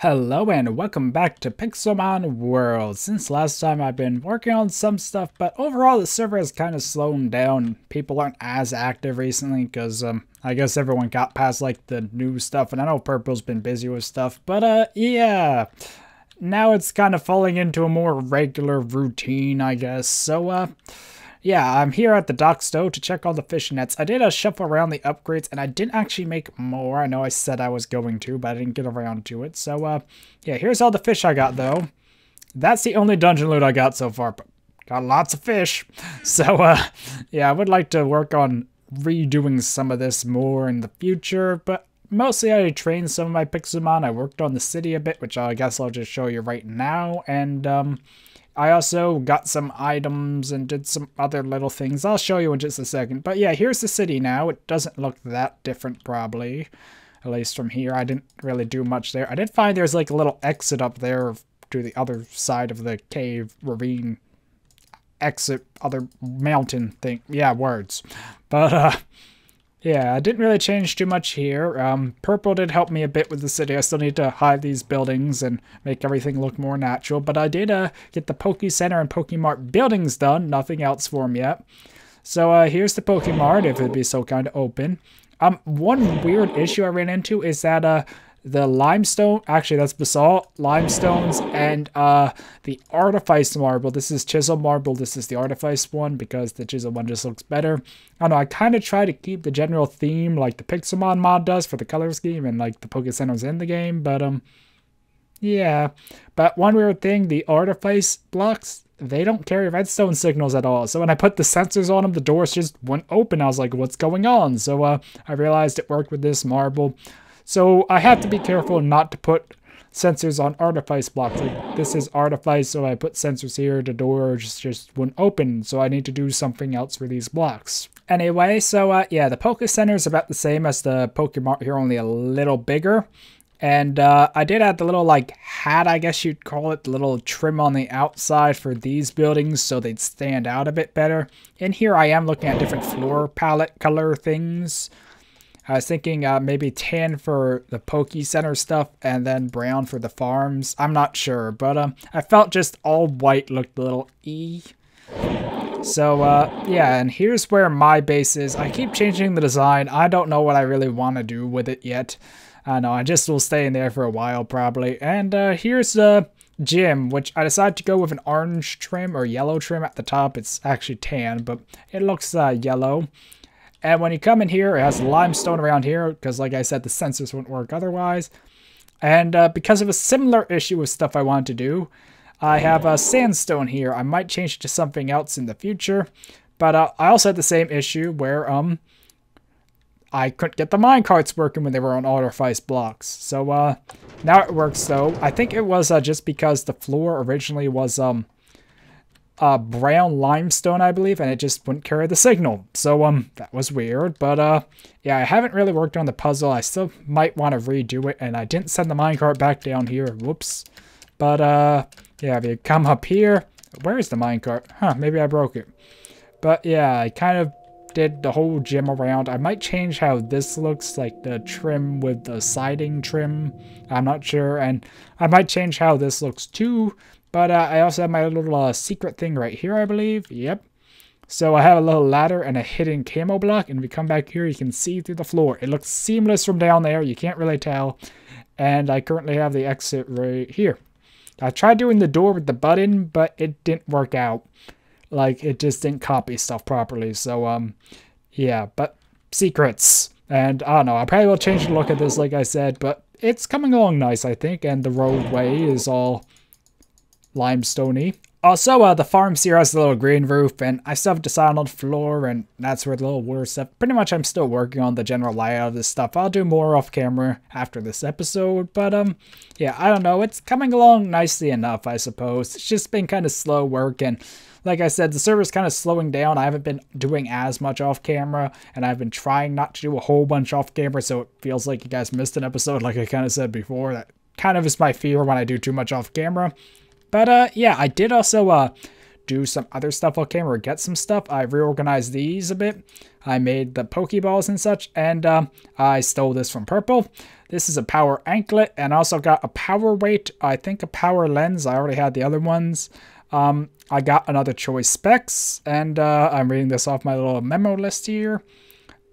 Hello and welcome back to Pixelmon World. Since last time I've been working on some stuff, but overall the server has kind of slowed down. People aren't as active recently because I guess everyone got past like the new stuff, and I know Purple's been busy with stuff, but yeah. Now it's kind of falling into a more regular routine, I guess. So yeah, I'm here at the dock stove to check all the fish nets. I did a shuffle around the upgrades, and I didn't actually make more. I know I said I was going to, but I didn't get around to it. So, yeah, here's all the fish I got, though. That's the only dungeon loot I got so far, but got lots of fish. So, yeah, I would like to work on redoing some of this more in the future, but mostly I trained some of my Pixelmon. I worked on the city a bit, which I guess I'll just show you right now, and, I also got some items and did some other little things. I'll show you in just a second. But yeah, here's the city now. It doesn't look that different probably. At least from here. I didn't really do much there. I did find there's like a little exit up there to the other side of the cave, ravine, exit, other mountain thing. Yeah, words. But yeah, I didn't really change too much here. Purple did help me a bit with the city. I still need to hide these buildings and make everything look more natural. But I did get the Poke Center and Pokemart buildings done. Nothing else for them yet. So here's the Pokemart, if it'd be so kind of open. One weird issue I ran into is that the limestone, actually that's basalt, limestones, and the artifice marble. This is chisel marble, this is the artifice one because the chisel one just looks better. I don't know, I kind of try to keep the general theme like the Pixelmon mod does for the color scheme and like the Poke Centers in the game, but yeah. But one weird thing, the artifice blocks, they don't carry redstone signals at all. So when I put the sensors on them, the doors just wouldn't open. I was like, what's going on? So I realized it worked with this marble. So I have to be careful not to put sensors on artifice blocks. Like this is artifice, so I put sensors here, the door just wouldn't open. So I need to do something else for these blocks. Anyway, so yeah, the Poke Center is about the same as the Pokemart here, only a little bigger. And I did add the little like hat, I guess you'd call it, the little trim on the outside for these buildings so they'd stand out a bit better. In here I am looking at different floor palette color things. I was thinking maybe tan for the Poke Center stuff and then brown for the farms. I'm not sure, but I felt just all white looked a little So yeah, and here's where my base is. I keep changing the design. I don't know what I really want to do with it yet. I know, I just will stay in there for a while probably. And here's the gym, which I decided to go with an orange trim or yellow trim at the top. It's actually tan, but it looks yellow. And when you come in here, it has limestone around here, because like I said, the sensors wouldn't work otherwise. And because of a similar issue with stuff I wanted to do, I have a sandstone here. I might change it to something else in the future. But I also had the same issue where I couldn't get the minecarts working when they were on artifice blocks. So now it works though. I think it was just because the floor originally was brown limestone, I believe, and it just wouldn't carry the signal. So that was weird, but yeah, I haven't really worked on the puzzle. I still might want to redo it, and I didn't send the minecart back down here. Whoops. But yeah, if you come up here, where's the minecart? Huh, maybe I broke it. But yeah, I kind of did the whole gym around. I might change how this looks, like the trim with the siding trim. I'm not sure, and I might change how this looks too. But I also have my little secret thing right here, I believe. Yep. So I have a little ladder and a hidden camo block. And if you come back here, you can see through the floor. It looks seamless from down there. You can't really tell. And I currently have the exit right here. I tried doing the door with the button, but it didn't work out. Like, it just didn't copy stuff properly. So, yeah. But secrets. And I don't know. I probably will change the look of this, like I said. But it's coming along nice, I think. And the roadway is all limestoney. Also, the farms here has a little green roof, and I still have decided on the floor, and that's where the little water stuff. Pretty much, I'm still working on the general layout of this stuff. I'll do more off camera after this episode, but yeah, I don't know. It's coming along nicely enough, I suppose. It's just been kind of slow work, and like I said, the server's kind of slowing down. I haven't been doing as much off camera, and I've been trying not to do a whole bunch off camera, so it feels like you guys missed an episode, like I kind of said before. That kind of is my fear when I do too much off camera. But yeah, I did also do some other stuff off camera or get some stuff, I reorganized these a bit. I made the Pokeballs and such, and I stole this from Purple. This is a power anklet, and I also got a power weight, I think a power lens. I already had the other ones. I got another choice specs, and I'm reading this off my little memo list here.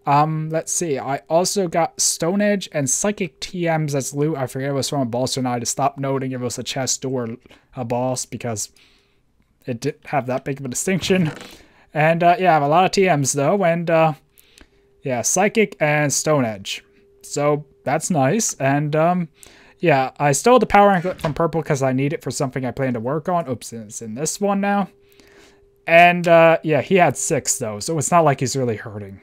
Let's see. I also got Stone Edge and Psychic TMs as loot. I forget it was from a boss or not. I just stopped noting if it was a chest or a boss because it didn't have that big of a distinction. And yeah, I have a lot of TMs though, and yeah, Psychic and Stone Edge. So that's nice. And yeah, I stole the power anklet from Purple because I need it for something I plan to work on. Oops, it's in this one now. And yeah, he had 6 though, so it's not like he's really hurting.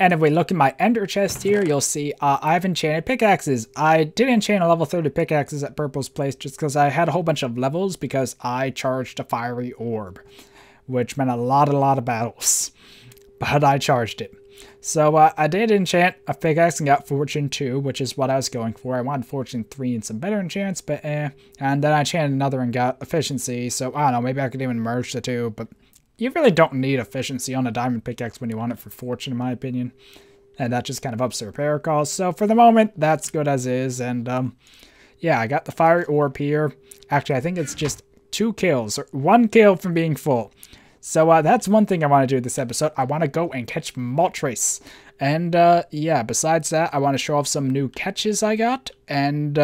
And if we look at my ender chest here, you'll see I have enchanted pickaxes. I did enchant a level 30 pickaxes at Purple's place just because I had a whole bunch of levels because I charged a fiery orb, which meant a lot of battles. But I charged it. So I did enchant a pickaxe and got Fortune 2, which is what I was going for. I wanted Fortune 3 and some better enchants, but and then I enchanted another and got Efficiency. So I don't know, maybe I could even merge the two, but you really don't need Efficiency on a diamond pickaxe when you want it for Fortune, in my opinion. And that just kind of ups the repair cost. So for the moment, that's good as is. And yeah, I got the fiery orb here. Actually, I think it's just 2 kills, or 1 kill from being full. So that's one thing I want to do this episode. I want to go and catch Moltres. And yeah, besides that, I want to show off some new catches I got. And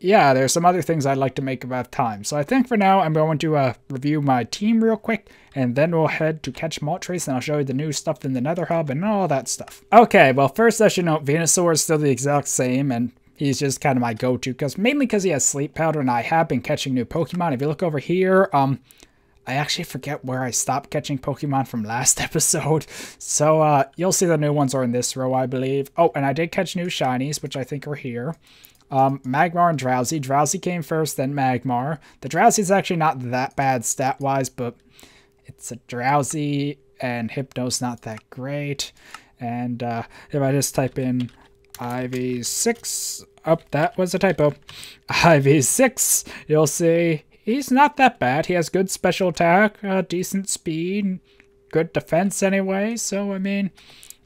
yeah, there's some other things I'd like to make about time. So I think for now, I'm going to review my team real quick, and then we'll head to catch Moltres, and I'll show you the new stuff in the Nether Hub and all that stuff. Okay, well, first I should note Venusaur is still the exact same, and he's just kind of my go-to, mainly because he has Sleep Powder, and I have been catching new Pokemon. If you look over here, I actually forget where I stopped catching Pokemon from last episode. So you'll see the new ones are in this row, I believe. Oh, and I did catch new shinies, which I think are here. Magmar and Drowsy. Drowsy came first, then Magmar. The Drowsy is actually not that bad stat-wise, but it's a Drowsy, and Hypno's not that great. And if I just type in IV6, oh, that was a typo. IV6, you'll see he's not that bad. He has good special attack, decent speed, good defense anyway. So, I mean,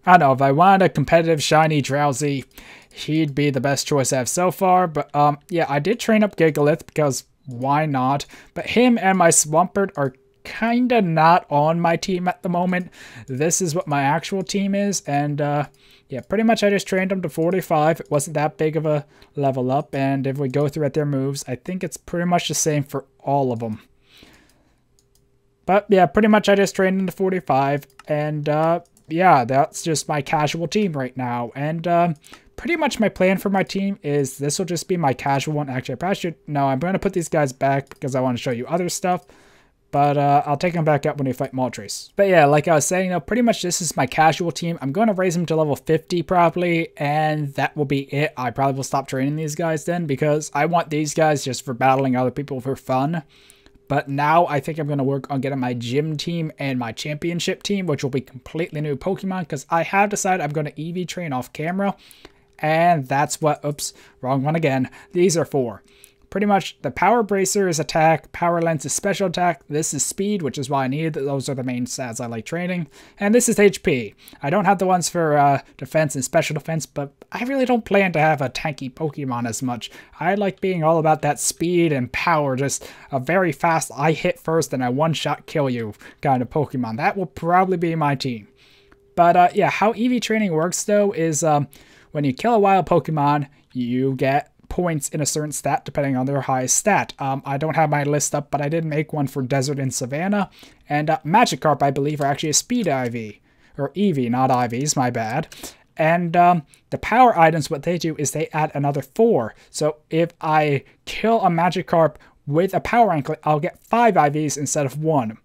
I don't know. If I wanted a competitive shiny Drowsy, he'd be the best choice I have so far. But yeah, I did train up Gigalith because why not? But him and my Swampert are kind of not on my team at the moment. This is what my actual team is. And yeah, pretty much I just trained them to 45. It wasn't that big of a level up. And if we go through at their moves, I think it's pretty much the same for all of them. But yeah, pretty much I just trained them to 45. And yeah, that's just my casual team right now. And pretty much my plan for my team is this will just be my casual one. Actually, I probably should... No, I'm going to put these guys back because I want to show you other stuff. But I'll take them back up when we fight Moltres. But yeah, like I was saying, pretty much this is my casual team. I'm going to raise them to level 50 probably, and that will be it. I probably will stop training these guys then because I want these guys just for battling other people for fun. But now I think I'm going to work on getting my gym team and my championship team, which will be completely new Pokemon because I have decided I'm going to EV train off camera. And that's what, oops, wrong one again. These are for. Pretty much the Power Bracer is attack, Power Lens is special attack, this is speed, which is why I need it. Those are the main stats I like training. And this is HP. I don't have the ones for defense and special defense, but I really don't plan to have a tanky Pokemon as much. I like being all about that speed and power, just a very fast, I hit first and I one-shot kill you kind of Pokemon. That will probably be my team. But yeah, how EV training works though is when you kill a wild Pokemon, you get points in a certain stat depending on their highest stat. I don't have my list up, but I did make one for Desert and Savannah. And Magikarp, I believe, are actually a speed IV. Or EV, not IVs, my bad. And the power items, what they do is they add another 4. So if I kill a Magikarp with a power anklet, I'll get 5 IVs instead of 1.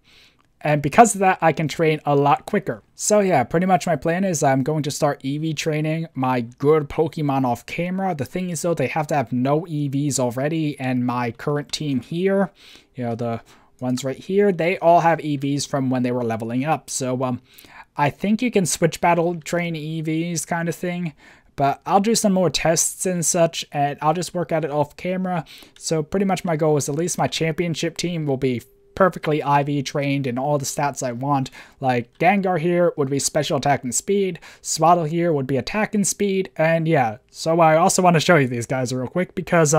And because of that, I can train a lot quicker. So yeah, pretty much my plan is I'm going to start EV training my good Pokemon off camera. The thing is though, they have to have no EVs already, and my current team here, you know, the ones right here, they all have EVs from when they were leveling up. So I think you can switch battle train EVs kind of thing. But I'll do some more tests and such, and I'll just work at it off camera. So pretty much my goal is at least my championship team will be perfectly IV trained in all the stats I want. Like Gengar here would be special attack and speed, Swaddle here would be attack and speed, and yeah. So I also want to show you these guys real quick because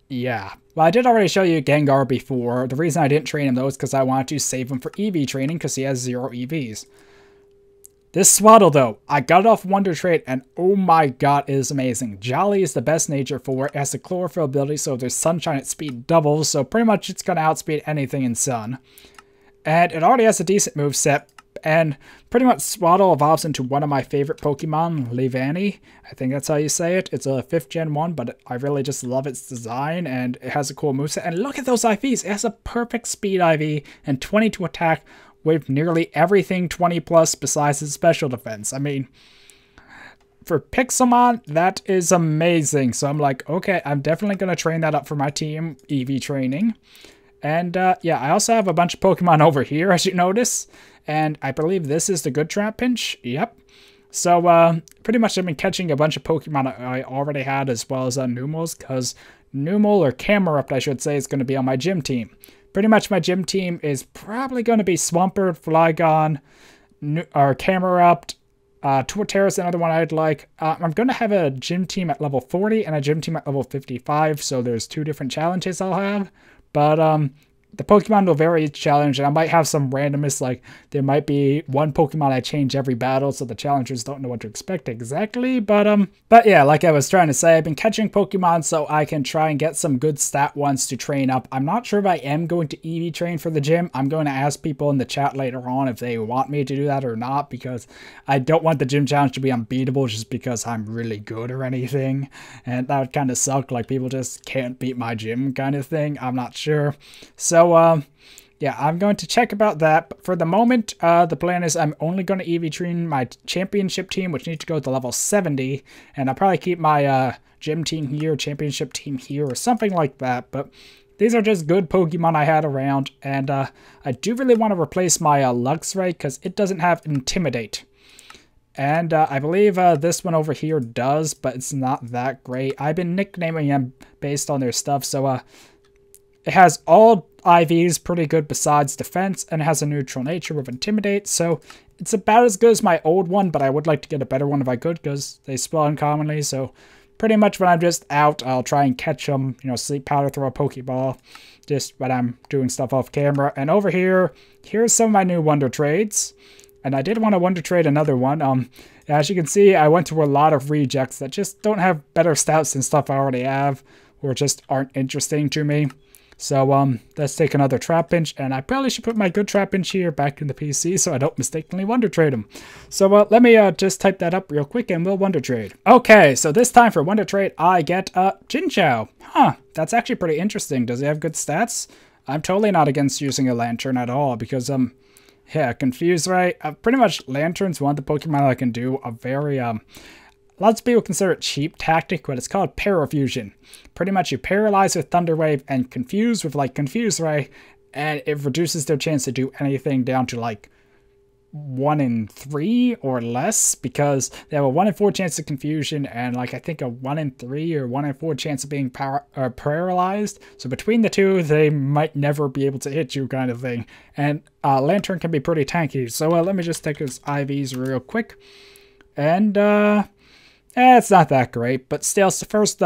yeah. Well, I did already show you Gengar before. The reason I didn't train him though is because I wanted to save him for EV training because he has 0 EVs. This Swaddle, though, I got it off Wonder Trade, and oh my god, it is amazing. Jolly is the best nature for it. It has the Chlorophyll ability, so if there's Sunshine, its speed doubles, so pretty much it's going to outspeed anything in Sun. And it already has a decent moveset, and pretty much Swaddle evolves into one of my favorite Pokemon, Leavanny. I think that's how you say it. It's a 5th Gen one, but I really just love its design, and it has a cool moveset. And look at those IVs. It has a perfect speed IV and 22 attack, with nearly everything 20 plus besides his special defense. I mean, for Pixelmon, that is amazing. So I'm like, okay, I'm definitely going to train that up for my team EV training. And yeah, I also have a bunch of Pokemon over here, as you notice. And I believe this is the good Trapinch. Yep. So pretty much I've been catching a bunch of Pokemon I already had, as well as Numels, because Numel, or Camerupt I should say, is going to be on my gym team. Pretty much my gym team is probably going to be Swampert, Flygon, or Camerupt, Torterra is another one I'd like. I'm going to have a gym team at level 40 and a gym team at level 55, so there's 2 different challenges I'll have. But the Pokemon will vary each challenge, and I might have some randomness, like there might be one Pokemon I change every battle, so the challengers don't know what to expect exactly. But yeah, like I was trying to say, I've been catching Pokemon so I can try and get some good stat ones to train up. I'm not sure if I am going to EV train for the gym. I'm going to ask people in the chat later on if they want me to do that or not, because I don't want the gym challenge to be unbeatable just because I'm really good or anything, and that would kind of suck, like people just can't beat my gym kind of thing. I'm not sure. So yeah, I'm going to check about that. But for the moment, the plan is I'm only going to EV train my championship team, which needs to go to level 70. And I'll probably keep my gym team here, championship team here, or something like that. But these are just good Pokemon I had around. And I do really want to replace my Luxray because it doesn't have Intimidate. And I believe this one over here does, but it's not that great. I've been nicknaming them based on their stuff, so it has all IVs pretty good besides defense, and it has a neutral nature with Intimidate, so it's about as good as my old one, but I would like to get a better one if I could, because they spawn commonly, so pretty much when I'm just out, I'll try and catch them, you know, Sleep Powder, throw a Pokeball, just when I'm doing stuff off camera. And over here, here's some of my new Wonder Trades, and I did want to Wonder Trade another one. As you can see, I went to a lot of rejects that just don't have better stats than stuff I already have, or just aren't interesting to me. So let's take another Trapinch, and I probably should put my good Trapinch here back in the PC so I don't mistakenly Wonder Trade him. So let me just type that up real quick and we'll Wonder Trade. Okay, so this time for Wonder Trade, I get Chinchou. Huh, that's actually pretty interesting. Does he have good stats? I'm totally not against using a Lantern at all because, yeah, Confuse Ray. Pretty much Lantern's one of the Pokemon I can do a very, lots of people consider it cheap tactic, but it's called Parafusion. Pretty much you paralyze with Thunder Wave and confuse with like Confuse Ray, and it reduces their chance to do anything down to like 1 in 3 or less, because they have a 1 in 4 chance of confusion and like I think a 1 in 3 or 1 in 4 chance of being paralyzed. So between the two, they might never be able to hit you kind of thing. And Lantern can be pretty tanky. So let me just take his IVs real quick. And it's not that great, but still, it's the first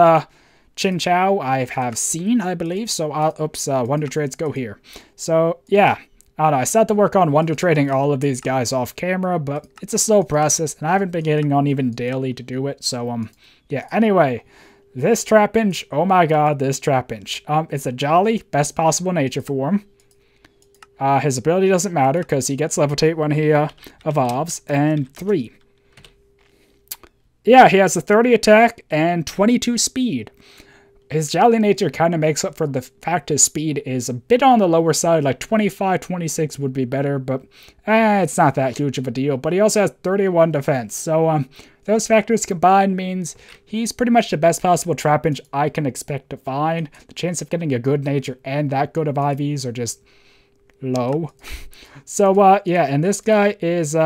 Chinchou I have seen, I believe. So, oops, Wonder Trades go here. So, yeah, I don't know. I still have to work on Wonder Trading all of these guys off camera, but it's a slow process, and I haven't been getting on even daily to do it. So, yeah, anyway, this Trapinch, oh my god, this Trapinch. It's a Jolly, best possible nature form. His ability doesn't matter, because he gets Levitate when he evolves, and 3. Yeah, he has a 30 attack and 22 speed. His Jolly nature kind of makes up for the fact his speed is a bit on the lower side, like 25, 26 would be better, but it's not that huge of a deal. But he also has 31 defense, so those factors combined means he's pretty much the best possible Trapinch I can expect to find. The chance of getting a good nature and that good of IVs are just low. So, yeah, and this guy is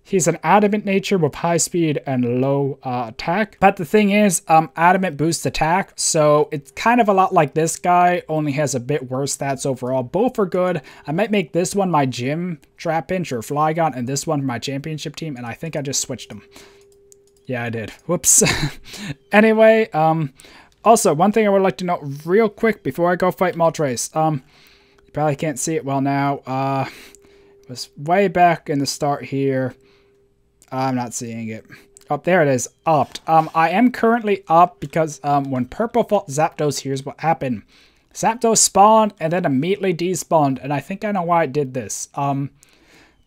He's an adamant nature with high speed and low attack. But the thing is, adamant boosts attack, so it's kind of a lot like this guy, only has a bit worse stats overall. Both are good. I might make this one my gym Trapinch or Flygon, and this one my championship team, and I think I just switched them. Yeah, I did. Whoops. Anyway, also, one thing I would like to note real quick before I go fight Moltres. You probably can't see it well now. It was way back in the start here. I'm not seeing it. Oh, there it is. Upped. I am currently up because when Purple fought Zapdos, here's what happened. Zapdos spawned and then immediately despawned, and I think I know why it did this.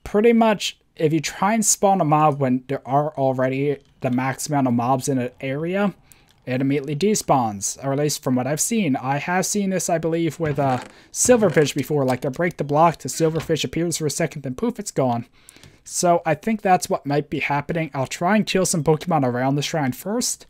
Pretty much, if you try and spawn a mob when there are already the max amount of mobs in an area, it immediately despawns, or at least from what I've seen. I have seen this, I believe, with Silverfish before. Like, I break the block, the Silverfish appears for a second, then poof, it's gone. So I think that's what might be happening. I'll try and kill some Pokemon around the shrine first.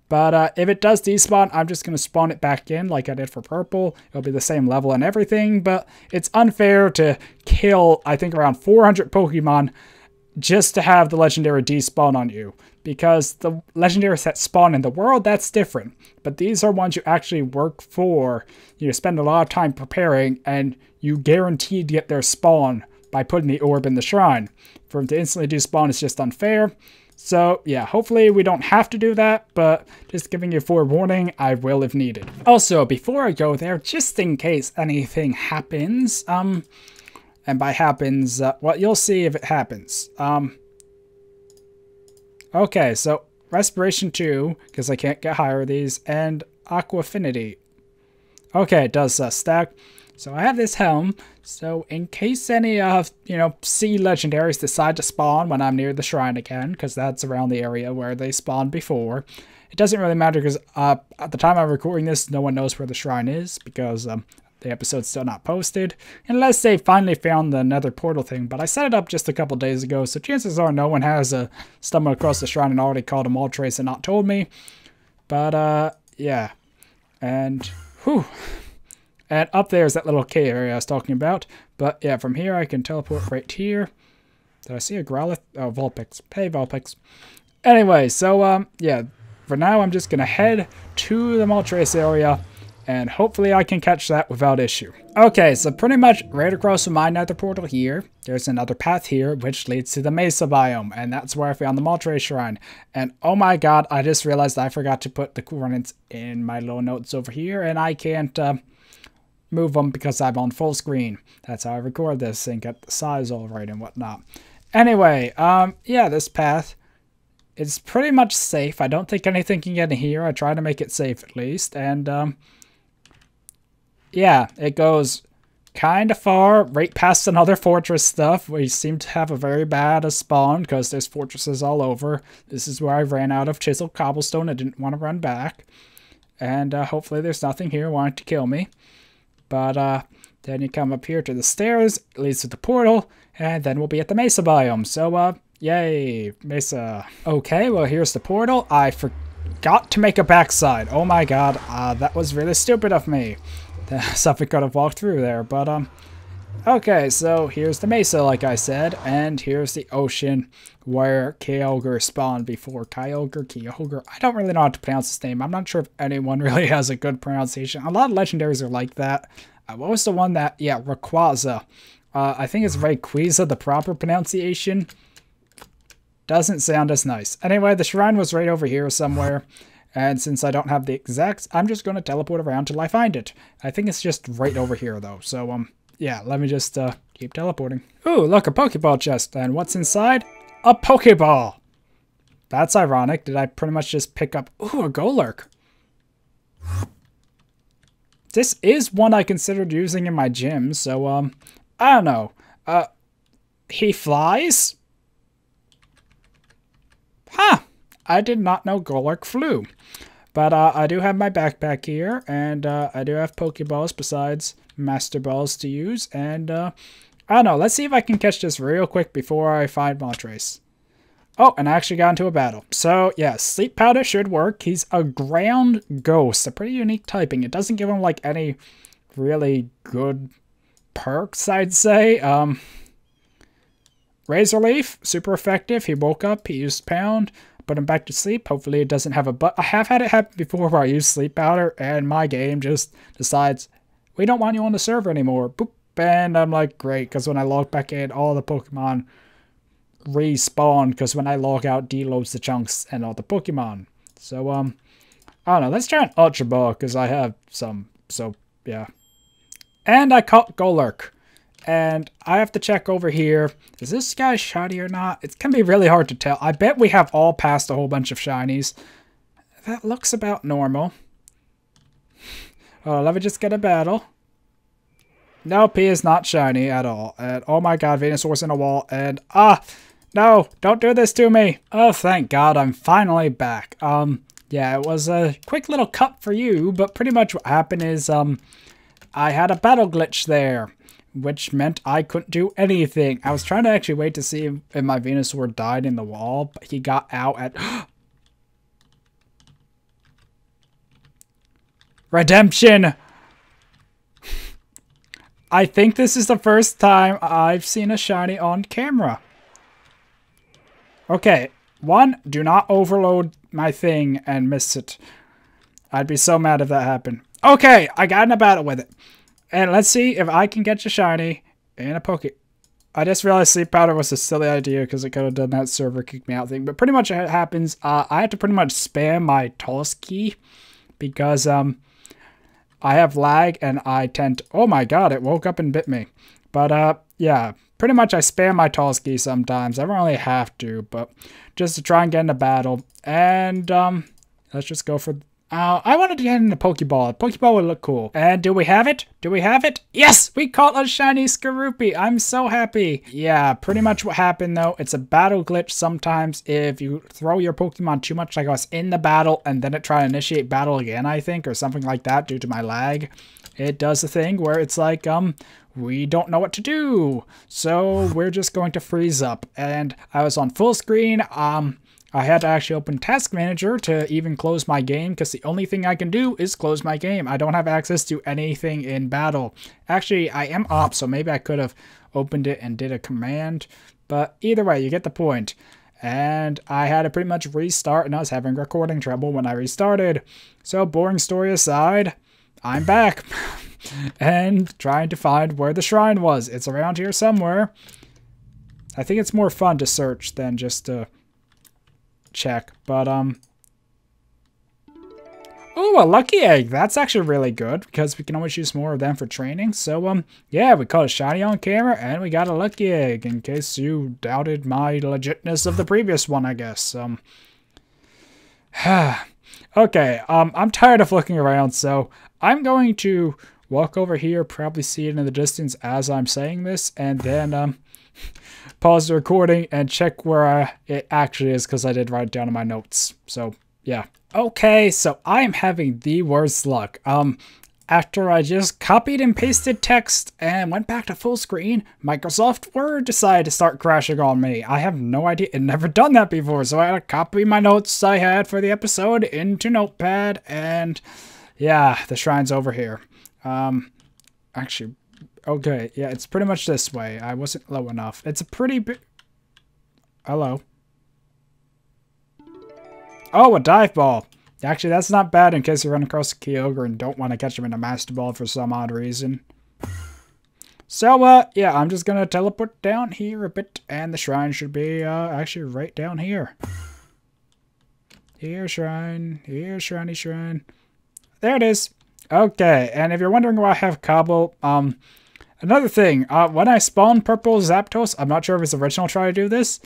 But if it does despawn, I'm just going to spawn it back in like I did for Purple. It'll be the same level and everything, but it's unfair to kill, I think, around 400 Pokemon just to have the legendary despawn on you. Because the legendaries that spawn in the world, that's different. But these are ones you actually work for. You spend a lot of time preparing, and you guaranteed to get their spawn by putting the orb in the shrine. For them to instantly despawn is just unfair. So yeah, hopefully we don't have to do that, but just giving you forewarning, I will if needed. Also, before I go there, just in case anything happens, and by happens, well, you'll see if it happens. Okay, so Respiration 2, because I can't get higher of these, and Aqua Affinity. Okay, it does stack. So I have this helm, so in case any sea legendaries decide to spawn when I'm near the shrine again, because that's around the area where they spawned before, it doesn't really matter because at the time I'm recording this, no one knows where the shrine is, because the episode's still not posted, unless they finally found the nether portal thing, but I set it up just a couple days ago, so chances are no one has stumbled across the shrine and already called a Moltres and not told me. But yeah, and whew. And up there is that little cave area I was talking about. But yeah, from here I can teleport right here. Did I see a Growlithe? Oh, Vulpix. Hey, Vulpix. Anyway, so yeah, for now I'm just going to head to the Moltres area. And hopefully I can catch that without issue. Okay, so pretty much right across from my nether portal here, there's another path here which leads to the Mesa biome. And that's where I found the Moltres shrine. And oh my god, I just realized I forgot to put the coordinates in my little notes over here. And I can't move them because I'm on full screen. That's how I record this and get the size all right and whatnot. Anyway, yeah, this path is pretty much safe. I don't think anything can get in here. I try to make it safe at least. And yeah, it goes kind of far, right past another fortress stuff. We seem to have a very bad spawn because there's fortresses all over. This is where I ran out of chiseled cobblestone. I didn't want to run back. And hopefully there's nothing here wanting to kill me. But then you come up here to the stairs, it leads to the portal, and then we'll be at the Mesa biome. So, yay, Mesa. Okay, well, here's the portal. I forgot to make a backside. Oh my god, that was really stupid of me. Something could have walked through there, but, okay, so here's the Mesa, like I said, and here's the ocean where Kyogre spawned before. Kyogre, I don't really know how to pronounce his name. I'm not sure if anyone really has a good pronunciation. A lot of legendaries are like that. What was the one that, yeah, Rayquaza. I think it's Rayquaza, the proper pronunciation. Doesn't sound as nice. Anyway, the shrine was right over here somewhere. And since I don't have the exacts, I'm just going to teleport around till I find it. I think it's just right over here, though. So, yeah, let me just keep teleporting. Ooh, look, a Pokeball chest. And what's inside? A Pokeball! That's ironic. Did I pretty much just pick up... Ooh, a Golurk. This is one I considered using in my gym, so, I don't know. He flies? Huh. I did not know Golurk flew. But I do have my backpack here, and I do have Pokeballs besides Master Balls to use. And I don't know, let's see if I can catch this real quick before I find Moltres. Oh, and I actually got into a battle. So yeah, Sleep Powder should work. He's a ground ghost, a pretty unique typing. It doesn't give him like any really good perks, I'd say. Razor Leaf, super effective. He woke up, he used Pound, put him back to sleep. Hopefully it doesn't have a but. I have had it happen before where I use Sleep Powder and my game just decides, we don't want you on the server anymore. Boop. And I'm like, great, because when I log back in, all the Pokemon respawn, because when I log out, deloads the chunks and all the Pokemon. So, I don't know. Let's try an Ultra Ball, because I have some. So, yeah. And I caught Golurk. And I have to check over here. Is this guy shiny or not? It's going to be really hard to tell. I bet we have all passed a whole bunch of shinies. That looks about normal. Oh, let me just get a battle. Nope, he is not shiny at all. And oh my god, Venusaur's in a wall. And no, don't do this to me. Oh, thank god, I'm finally back. Yeah, it was a quick little cut for you, but pretty much what happened is I had a battle glitch there, which meant I couldn't do anything. I was trying to actually wait to see if my Venusaur died in the wall, but he got out at Redemption. I think this is the first time I've seen a shiny on camera. Okay, one, do not overload my thing and miss it. I'd be so mad if that happened. Okay, I got in a battle with it. And let's see if I can get a shiny and a Poke. I just realized Sleep Powder was a silly idea because it could have done that server kick me out thing. But pretty much it happens, I had to pretty much spam my toss key because I have lag and I tend to... Oh my god, it woke up and bit me. But yeah, pretty much I spam my toss key sometimes. I don't really have to, but just to try and get in a battle. And let's just go for... I wanted to get in a Pokeball. A Pokeball would look cool. And do we have it? Do we have it? Yes! We caught a shiny Skorupi. I'm so happy. Yeah, pretty much what happened though. It's a battle glitch sometimes if you throw your Pokemon too much like I was in the battle and then it try to initiate battle again, I think, or something like that due to my lag. It does a thing where it's like, we don't know what to do. So we're just going to freeze up. And I was on full screen. I had to actually open Task Manager to even close my game because the only thing I can do is close my game. I don't have access to anything in battle. Actually, I am up, so maybe I could have opened it and did a command. But either way, you get the point. And I had to pretty much restart, and I was having recording trouble when I restarted. So boring story aside, I'm back. And trying to find where the shrine was. It's around here somewhere. I think it's more fun to search than just to... check, but oh, a lucky egg. That's actually really good because we can always use more of them for training. So yeah, we caught a shiny on camera and we got a lucky egg in case you doubted my legitness of the previous one, I guess. Okay, I'm tired of looking around, so I'm going to walk over here, probably see it in the distance as I'm saying this, and then pause the recording and check where it actually is because I did write it down in my notes. So, yeah. Okay, so I am having the worst luck. After I just copied and pasted text and went back to full screen, Microsoft Word decided to start crashing on me. I have no idea. I've never done that before, so I had to copy my notes I had for the episode into Notepad, and yeah, the shrine's over here. Actually... Okay, yeah, it's pretty much this way. I wasn't low enough. It's a pretty big... Hello. Oh, a dive ball. Actually, that's not bad in case you run across a Kyogre and don't want to catch him in a Master Ball for some odd reason. So, yeah, I'm just going to teleport down here a bit, and the shrine should be actually right down here. Here, shrine. Here, shriney shrine. There it is. Okay, and if you're wondering why I have Cobble, another thing, when I spawned Purple Zapdos, I'm not sure if it's original try to do this,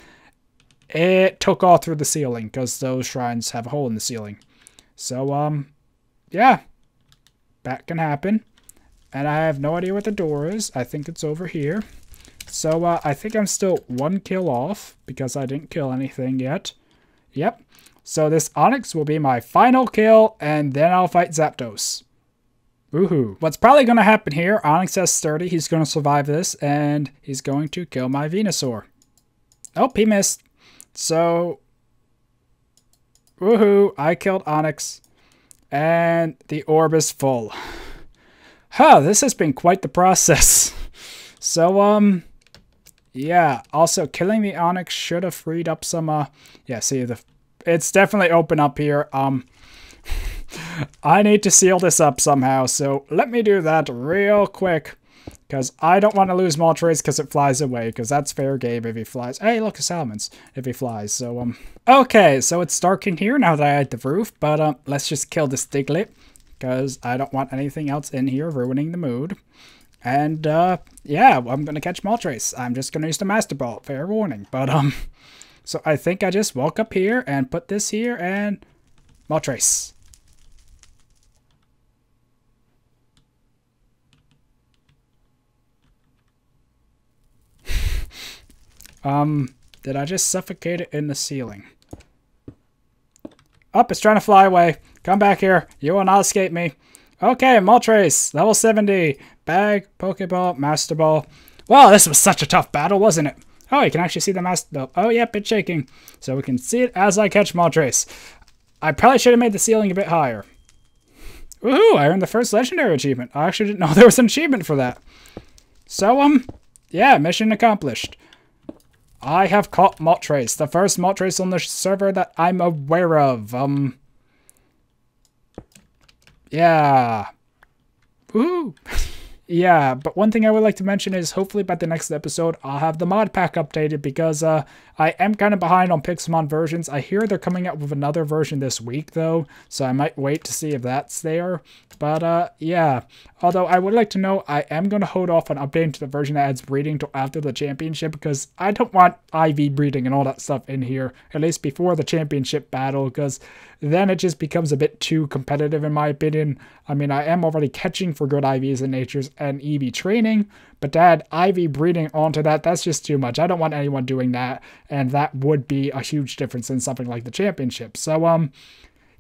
it took off through the ceiling, because those shrines have a hole in the ceiling. So, yeah, that can happen. And I have no idea what the door is. I think it's over here. So, I think I'm still one kill off, because I didn't kill anything yet. Yep. So this Onix will be my final kill, and then I'll fight Zapdos. Woohoo. What's probably going to happen here, Onix has 30, he's going to survive this, and he's going to kill my Venusaur. Oh, he missed. So, woohoo, I killed Onix, and the orb is full. Huh, this has been quite the process. So, yeah, also killing the Onyx should have freed up some, yeah, see, it's definitely open up here. I need to seal this up somehow, so let me do that real quick. Because I don't want to lose Moltres because it flies away, because that's fair game if he flies. Hey, look, a Salamence if he flies. So, okay, so it's dark in here now that I had the roof, but, let's just kill this Diglett, because I don't want anything else in here ruining the mood. And, yeah, I'm going to catch Moltres. I'm just going to use the Master Ball, fair warning. But, so I think I just walk up here and put this here and Moltres. Did I just suffocate it in the ceiling? Oh, it's trying to fly away. Come back here. You will not escape me. Okay, Moltres, level 70. Bag, Pokeball, Master Ball. Wow, this was such a tough battle, wasn't it? Oh, you can actually see the Master Ball. Oh, yep, it's shaking. So we can see it as I catch Moltres. I probably should have made the ceiling a bit higher. Woohoo, I earned the first legendary achievement. I actually didn't know there was an achievement for that. So, yeah, mission accomplished. I have caught Moltres, the first Moltres on the server that I'm aware of. Yeah. Woohoo! Yeah, but one thing I would like to mention is hopefully by the next episode, I'll have the mod pack updated because I am kind of behind on Pixelmon versions. I hear they're coming out with another version this week, though, so I might wait to see if that's there. But, yeah. Although I would like to know, I am going to hold off on updating to the version that adds breeding till after the championship because I don't want IV breeding and all that stuff in here, at least before the championship battle, because then it just becomes a bit too competitive in my opinion. I mean, I am already catching for good IVs and natures and EV training, but to add IV breeding onto that, that's just too much. I don't want anyone doing that, and that would be a huge difference in something like the championship. So,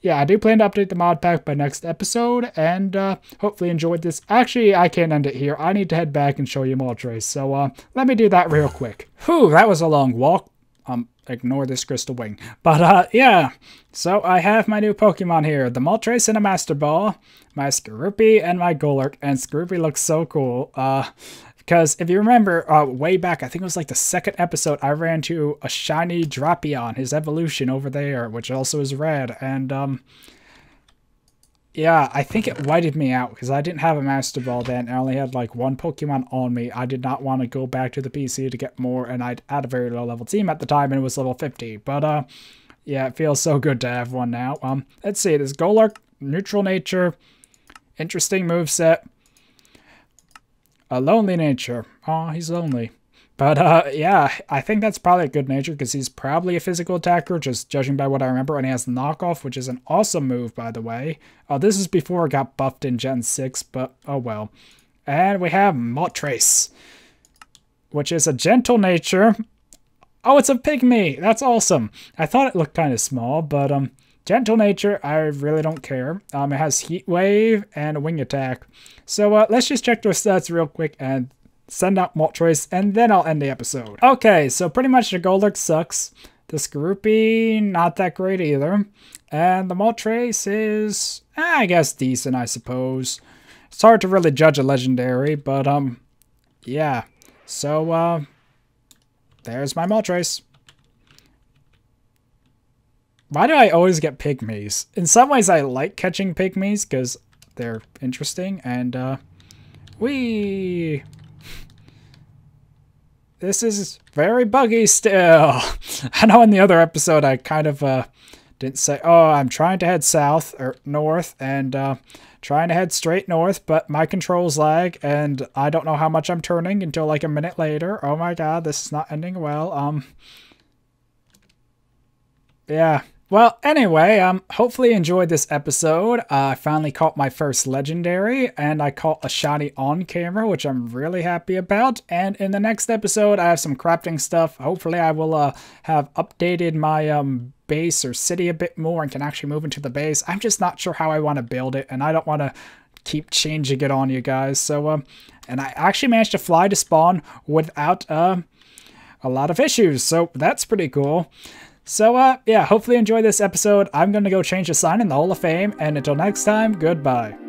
yeah, I do plan to update the mod pack by next episode, and hopefully enjoyed this. Actually, I can't end it here. I need to head back and show you Moltres, so let me do that real quick. Whew, that was a long walk. Ignore this crystal wing. But, yeah, so I have my new Pokemon here, the Moltres and a Master Ball, my Skorupi, and my Golurk, and Skorupi looks so cool, because if you remember, way back, I think it was like the second episode, I ran into a shiny Drapion, his evolution over there, which also is red, and, yeah, I think it whited me out because I didn't have a Master Ball then. I only had like one Pokemon on me. I did not want to go back to the PC to get more, and I had a very low level team at the time, and it was level 50. But yeah, it feels so good to have one now. Let's see, this Golurk, neutral nature, interesting moveset, a lonely nature. Oh, he's lonely. But, yeah, I think that's probably a good nature because he's probably a physical attacker, just judging by what I remember. And he has knockoff, which is an awesome move, by the way. This is before it got buffed in Gen 6, but oh well. And we have Moltres, which is a gentle nature. Oh, it's a pygmy! That's awesome! I thought it looked kind of small, but, gentle nature, I really don't care. It has Heat Wave and a Wing Attack. So, let's just check their stats real quick and send out Moltres, and then I'll end the episode. Okay, so pretty much the Golurk sucks. The Skorupi, not that great either. And the Moltres is, I guess, decent, I suppose. It's hard to really judge a legendary, but, yeah. So, there's my Moltres. Why do I always get pygmies? In some ways, I like catching pygmies, because they're interesting, and, whee! This is very buggy still. I know in the other episode I kind of didn't say, oh, I'm trying to head south or north and trying to head straight north, but my controls lag and I don't know how much I'm turning until like a minute later. Oh my god, this is not ending well. Yeah. Well, anyway, hopefully you enjoyed this episode. I finally caught my first legendary, and I caught a shiny on camera, which I'm really happy about. And in the next episode, I have some crafting stuff. Hopefully I will have updated my base or city a bit more and can actually move into the base. I'm just not sure how I want to build it, and I don't want to keep changing it on you guys. So, and I actually managed to fly to spawn without a lot of issues, so that's pretty cool. So, yeah, hopefully you enjoyed this episode. I'm going to go change the sign in the Hall of Fame, and until next time, goodbye.